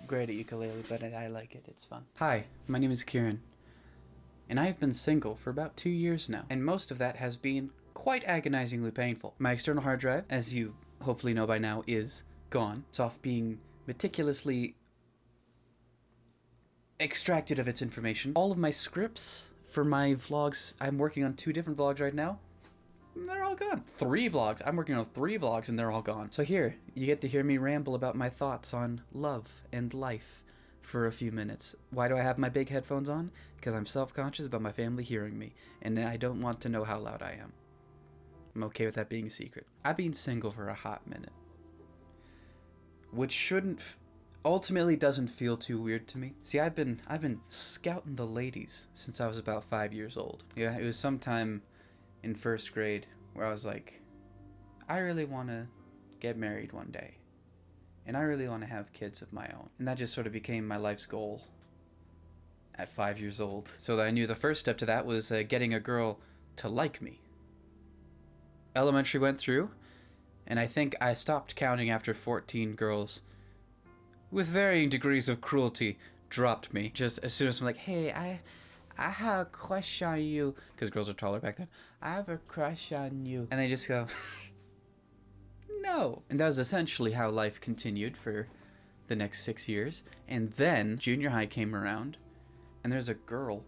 great at ukulele, but I like it. It's fun. Hi, my name is Kieran, and I have been single for about 2 years now, and most of that has been quite agonizingly painful. My external hard drive, as you hopefully know by now, is gone. It's off being meticulously extracted of its information. All of my scripts for my vlogs, I'm working on 2 different vlogs right now. They're all gone. 3 vlogs. I'm working on 3 vlogs and they're all gone. So here, you get to hear me ramble about my thoughts on love and life for a few minutes. Why do I have my big headphones on? Because I'm self-conscious about my family hearing me, and I don't want to know how loud I am. I'm okay with that being a secret. I've been single for a hot minute, which ultimately doesn't feel too weird to me. See, I've been scouting the ladies since I was about 5 years old. Yeah, it was sometime in 1st grade where I was like, I really want to get married one day, and I really want to have kids of my own. And that just sort of became my life's goal at 5 years old. So that I knew the first step to that was getting a girl to like me. Elementary went through, and I think I stopped counting after 14 girls with varying degrees of cruelty dropped me. Just as soon as I'm like, hey, I have a crush on you, because girls are taller back then. I have a crush on you. And they just go, no. And that was essentially how life continued for the next 6 years. And then junior high came around, and there's a girl,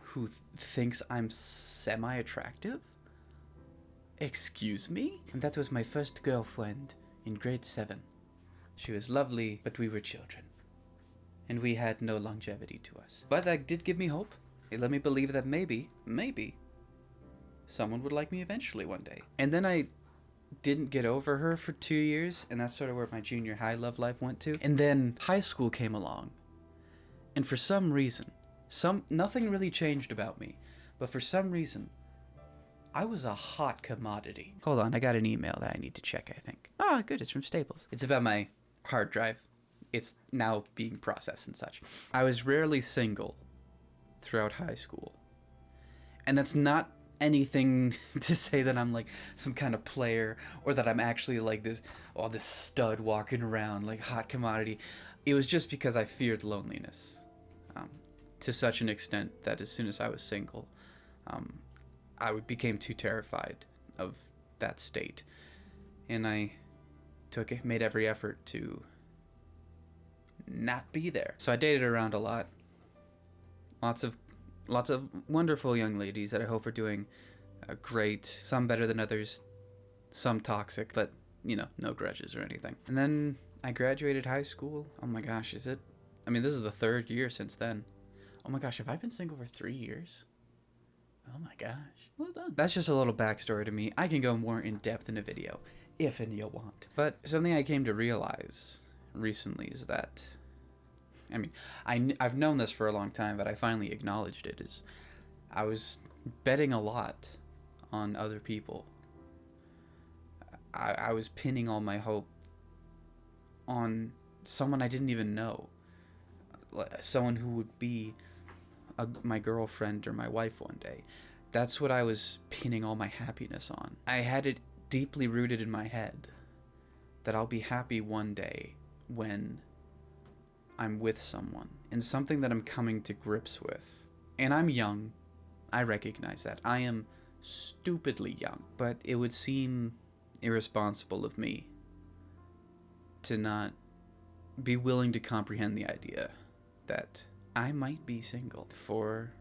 who thinks I'm semi-attractive? Excuse me? And that was my first girlfriend in grade 7. She was lovely, but we were children, and we had no longevity to us. But that did give me hope. It let me believe that maybe, someone would like me eventually one day. And then I didn't get over her for 2 years, and that's sort of where my junior high love life went to. And then high school came along, and for some reason, nothing really changed about me, but for some reason, I was a hot commodity. Hold on, I got an email that I need to check, I think. Oh, good, it's from Staples. It's about my hard drive. It's now being processed and such. I was rarely single throughout high school. And that's not anything to say that I'm like some kind of player, or that I'm actually like this stud walking around like hot commodity. It was just because I feared loneliness to such an extent that as soon as I was single, I became too terrified of that state. And I made every effort to not be there. So I dated around a lot. Lots of wonderful young ladies that I hope are doing great. Some better than others, some toxic, but no grudges or anything. And then I graduated high school. Oh my gosh, this is the 3rd year since then. Oh my gosh, have I been single for 3 years? Oh my gosh, well done. That's just a little backstory to me. I can go more in depth in a video, if and you want. But something I came to realize recently is that, I've known this for a long time, but I finally acknowledged it, is I was betting a lot on other people. I was pinning all my hope on someone I didn't even know. Someone who would be my girlfriend or my wife one day. That's what I was pinning all my happiness on. I had it deeply rooted in my head that I'll be happy one day when I'm with someone, and something that I'm coming to grips with. And I'm young. I recognize that. I am stupidly young, but it would seem irresponsible of me to not be willing to comprehend the idea that I might be single for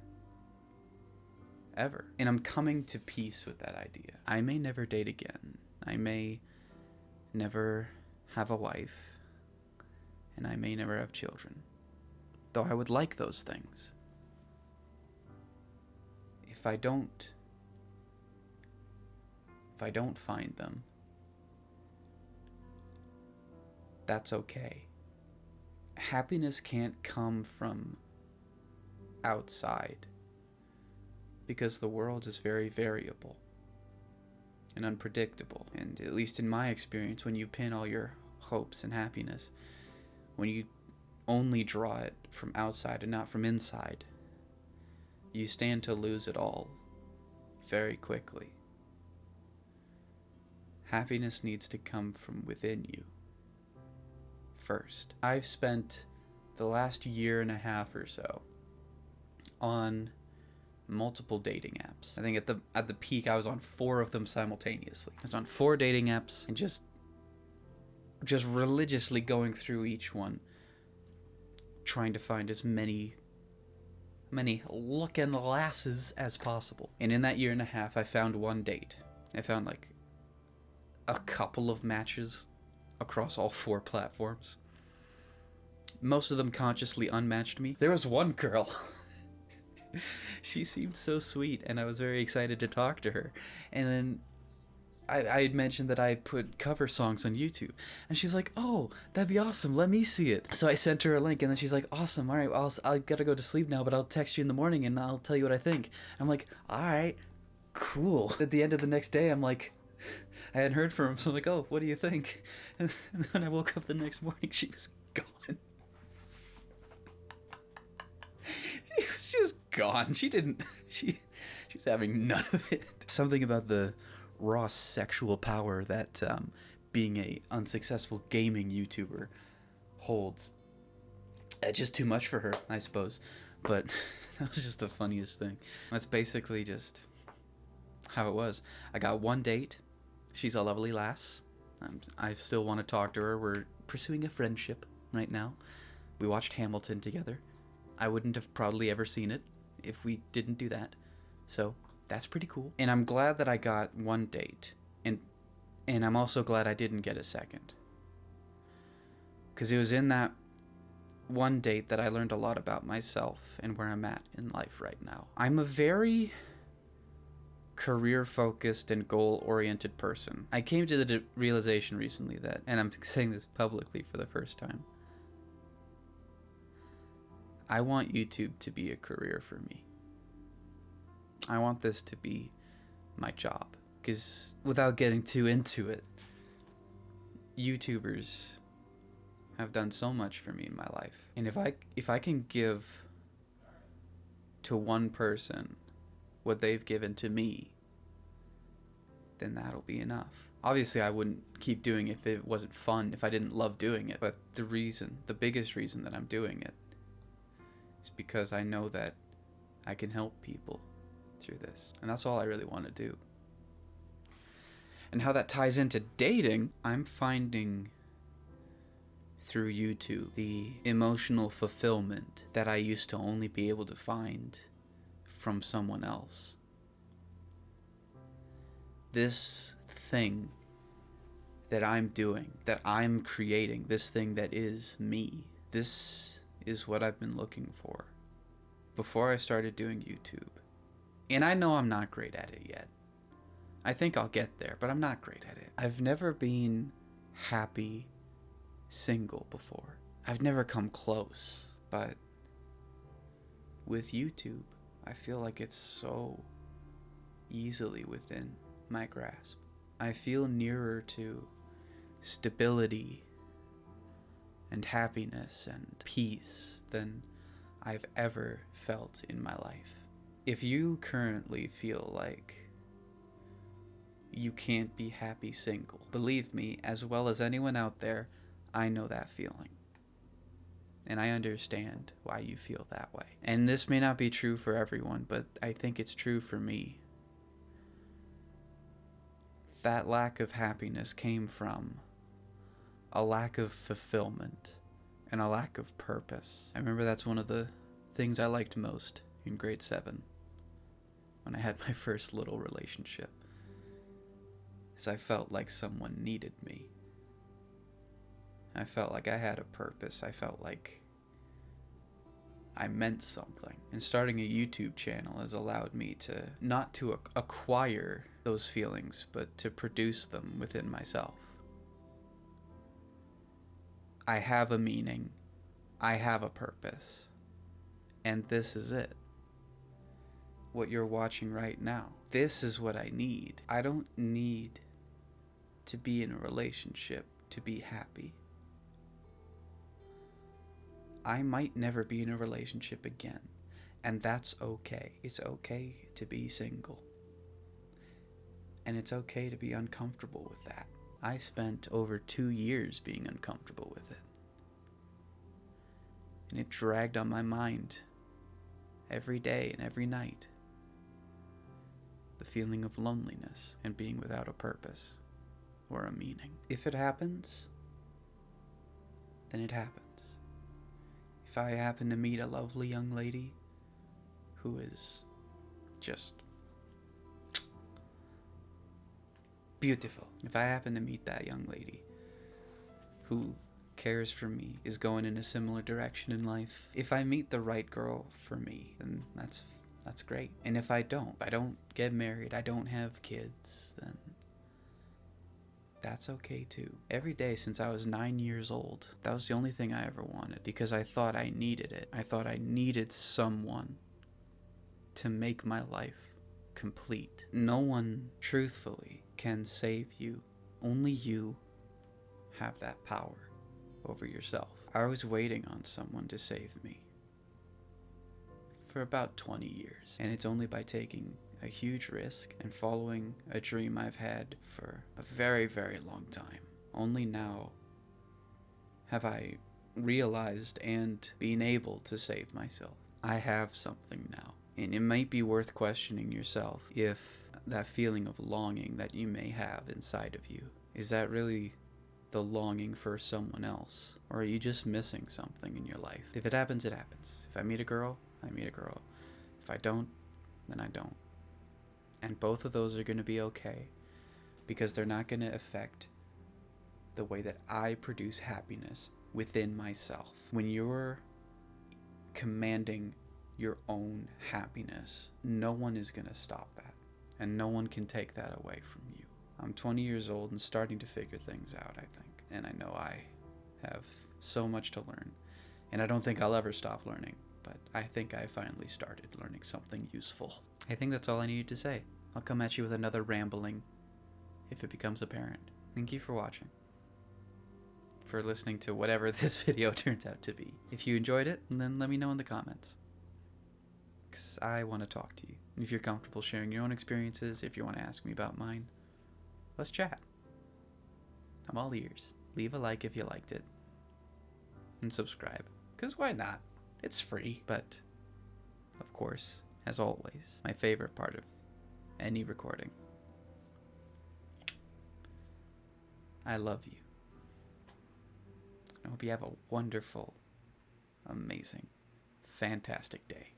ever. And I'm coming to peace with that idea. I may never date again. I may never have a wife. And I may never have children. Though I would like those things. If I don't find them, that's okay. Happiness can't come from outside, because the world is very variable and unpredictable. And at least in my experience, when you pin all your hopes and happiness, when you only draw it from outside and not from inside, you stand to lose it all very quickly. Happiness needs to come from within you first. I've spent the last year and a half or so on multiple dating apps. I think at the peak I was on 4 of them simultaneously. I was on 4 dating apps and just religiously going through each one, trying to find as many looking lasses as possible. And in that year and a half, I found one date. I found like a couple of matches across all 4 platforms. Most of them consciously unmatched me. There was one girl. She seemed so sweet, and I was very excited to talk to her. And then I had mentioned that I had put cover songs on YouTube, and she's like, "Oh, that'd be awesome. Let me see it." So I sent her a link, and then she's like, "Awesome. All right, I gotta go to sleep now, but I'll text you in the morning, and I'll tell you what I think." I'm like, "All right, cool." At the end of the next day, I'm like, I hadn't heard from him, so I'm like, "Oh, what do you think?" And then when I woke up the next morning, she was gone. She was gone. She was having none of it. Something about the raw sexual power that being a unsuccessful gaming YouTuber holds. Just too much for her, I suppose. But that was just the funniest thing. That's basically just how it was. I got one date. She's a lovely lass. I still want to talk to her. We're pursuing a friendship right now. We watched Hamilton together. I wouldn't have probably ever seen it if we didn't do that. So that's pretty cool. And I'm glad that I got one date. And I'm also glad I didn't get a second. Because it was in that one date that I learned a lot about myself and where I'm at in life right now. I'm a very career-focused and goal-oriented person. I came to the realization recently that, and I'm saying this publicly for the first time, I want YouTube to be a career for me. I want this to be my job. Because without getting too into it, YouTubers have done so much for me in my life. And if I can give to one person what they've given to me, then that'll be enough. Obviously, I wouldn't keep doing it if it wasn't fun, if I didn't love doing it. But the biggest reason that I'm doing it is because I know that I can help people through this. And that's all I really want to do. And how that ties into dating, I'm finding through YouTube the emotional fulfillment that I used to only be able to find from someone else. This thing that I'm doing, that I'm creating, this thing that is me, this is what I've been looking for before I started doing YouTube. And I know I'm not great at it yet. I think I'll get there, but I'm not great at it. I've never been happy single before. I've never come close, but with YouTube, I feel like it's so easily within my grasp. I feel nearer to stability and happiness and peace than I've ever felt in my life. If you currently feel like you can't be happy single, believe me, as well as anyone out there, I know that feeling. And I understand why you feel that way. And this may not be true for everyone, but I think it's true for me. That lack of happiness came from a lack of fulfillment and a lack of purpose. I remember that's one of the things I liked most in grade 7 when I had my first little relationship. Is I felt like someone needed me. I felt like I had a purpose. I felt like I meant something. And starting a YouTube channel has allowed me to not to acquire those feelings, but to produce them within myself. I have a meaning. I have a purpose. And this is it. What you're watching right now. This is what I need. I don't need to be in a relationship to be happy. I might never be in a relationship again, and that's okay. It's okay to be single. And it's okay to be uncomfortable with that. I spent over 2 years being uncomfortable with it. And it dragged on my mind every day and every night. The feeling of loneliness and being without a purpose or a meaning. If it happens, then it happens. If I happen to meet a lovely young lady who is just beautiful, if I happen to meet that young lady who cares for me, is going in a similar direction in life, if I meet the right girl for me, then that's great. And if I don't get married, I don't have kids, then that's okay too. Every day since I was 9 years old, that was the only thing I ever wanted, because I thought I needed it. I thought I needed someone to make my life complete. No one, truthfully, can save you. Only you have that power over yourself. I was waiting on someone to save me for about 20 years, and it's only by taking a huge risk and following a dream I've had for a very, very long time. Only now have I realized and been able to save myself. I have something now, and it might be worth questioning yourself if that feeling of longing that you may have inside of you, is that really the longing for someone else, or are you just missing something in your life? If it happens, it happens. If I meet a girl, I meet a girl. If I don't, then I don't. And both of those are going to be okay, because they're not going to affect the way that I produce happiness within myself. When you're commanding your own happiness, no one is going to stop that, and no one can take that away from you. I'm 20 years old and starting to figure things out, I think. And I know I have so much to learn. And I don't think I'll ever stop learning. But I think I finally started learning something useful. I think that's all I needed to say. I'll come at you with another rambling if it becomes apparent. Thank you for watching. For listening to whatever this video turns out to be. If you enjoyed it, then let me know in the comments, because I want to talk to you. If you're comfortable sharing your own experiences, if you want to ask me about mine, let's chat. I'm all ears. Leave a like if you liked it. And subscribe, because why not? It's free. But, of course, as always, my favorite part of any recording, I love you. I hope you have a wonderful, amazing, fantastic day.